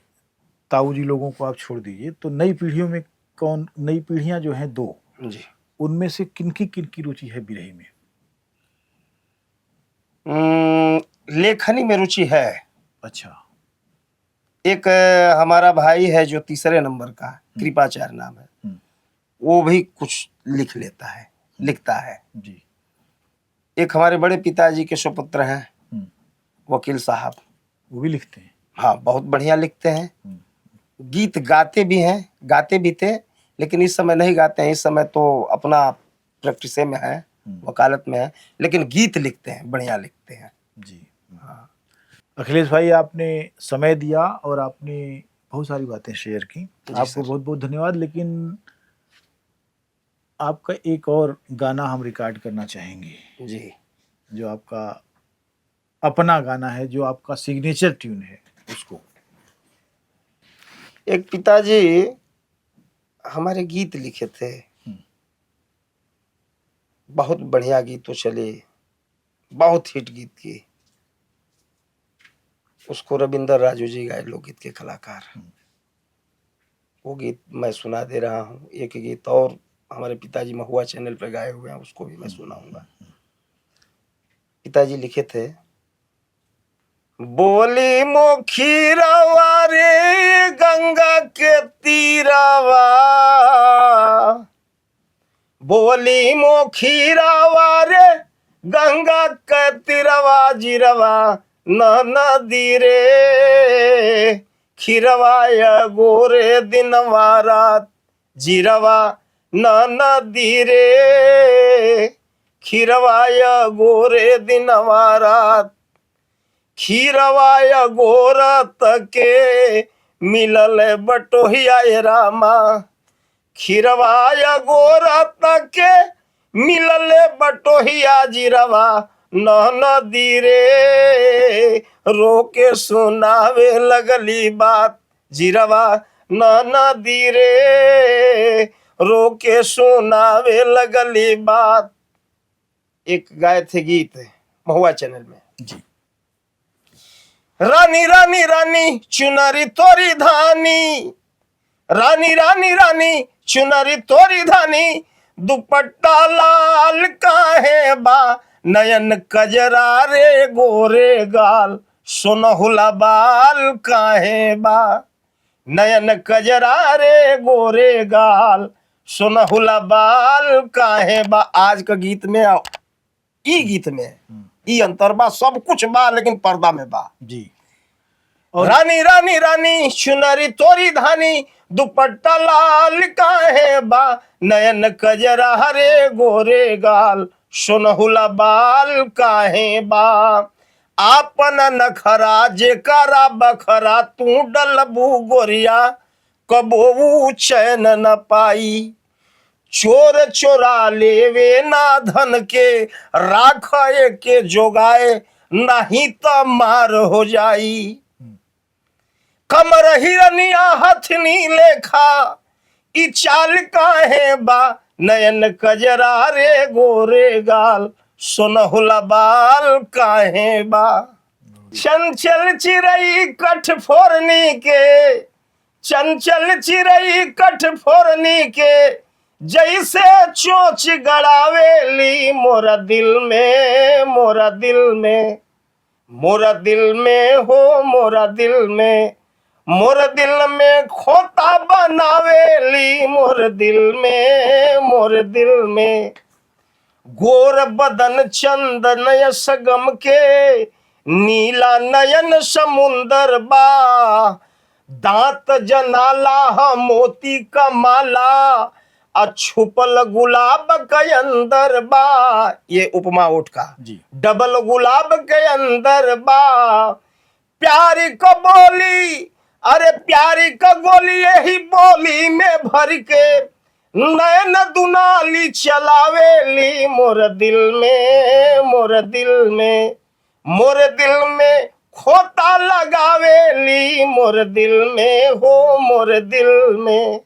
ताऊ जी लोगों को आप छोड़ दीजिए तो नई पीढ़ियों में कौन, नई पीढ़ियां जो हैं 2, जी, उनमें से किनकी रुचि है बिरही में? लेखनी में रुचि है। अच्छा। एक हमारा भाई है जो 3रे नंबर का, कृपाचार्य नाम है, वो भी कुछ लिख लेता है, लिखता है। जी। एक हमारे बड़े पिताजी के सुपुत्र हैं वकील साहब, वो भी लिखते हैं? हाँ, बहुत बढ़िया लिखते हैं। गीत गाते भी हैं, गाते भी थे, लेकिन इस समय नहीं गाते हैं। इस समय तो अपना प्रैक्टिस में है, वकालत में है, लेकिन गीत लिखते हैं, बढ़िया लिखते हैं। जी। हाँ। अखिलेश भाई, आपने समय दिया और आपने बहुत सारी बातें शेयर की, आपको बहुत बहुत धन्यवाद। लेकिन आपका एक और गाना हम रिकॉर्ड करना चाहेंगे जी, जो आपका अपना गाना है, जो आपका सिग्नेचर ट्यून है, उसको। एक पिताजी हमारे गीत लिखे थे, बहुत बढ़िया गीत तो चले, बहुत हिट गीत की। उसको रविंदर राजू जी गाए, लोकगीत के कलाकार। वो गीत मैं सुना दे रहा हूँ। एक गीत और हमारे पिताजी महुआ चैनल पे गाए हुए हैं, उसको भी मैं सुनाऊंगा। पिताजी लिखे थे, बोली मोखीरावा रे गंगा के तीरावा, बोली मोखीरावा रे गंगा के तीरावा, जीरवा न नदी रे, खीरवा गोरे दिनवा रात, जीरवा न नदी रे, खीरवा गोरे दिनवा रात, खीरवा गोरत के मिलल बटोहिया रामा, खीरवा गोरत के मिलल बटोहिया, जीरवा नदी रे रोके सुनावे लगली बात, जीरवा नदी रे रोके सुनावे लगली बात। एक गाए थे गीत महुआ चैनल में, जी रानी रानी रानी चुनरी तोरी धानी, रानी रानी रानी चुनरी तोरी धानी, दुपट्टा लाल काहे बा, नयन कजरा रे गोरे गाल, सोनहुला बाल काहे बा, नयन कजरा रे गोरे गाल, सोनहुला बाल काहे बा। आज का गीत में ई गीत में ई अंतर बा, सब कुछ बा लेकिन पर्दा में बा। जी रानी रानी रानी चुनरी तोरी धानी, दुपट्टा लाल काहे बा, नयन कजरा हरे गोरे गाल, सोनहुला बाल काहे बा। आपन नखरा जेकरा बखरा, तू डलबू गोरिया कबो चैन न पाई, चोर चोरा लेवे ना धन के, राख के जोगाए नहीं तो मार हो जाई। कमर हिरनिया हथनी लेखा, ई चाल काहे बा, नयन कजरा रे गोरे गाल, सोनहुला बाल काहे बा। चंचल चिरई कठ फोरनी के, चंचल चिरई कठ फोरनी के, जैसे चोच गड़ावेली मोरा दिल में, मोरा दिल में, मोरा दिल में हो मोरा दिल में, मोर दिल में खोता बनावेली मोर दिल में, मोर दिल में। गोर बदन चंदन सगम के, नीला नयन समुंदर बा, दांत जनाला मोती का माला, छुपल गुलाब के अंदर बा। ये उपमा ओठ का जी डबल गुलाब के अंदर बा। प्यारी को बोली, अरे प्यारी का गोली यही बोली में भर के, नैन दुनाली चलावेली मोर दिल में, मोर दिल में, मोर दिल में खोता लगावेली मोर दिल में हो मोर दिल में।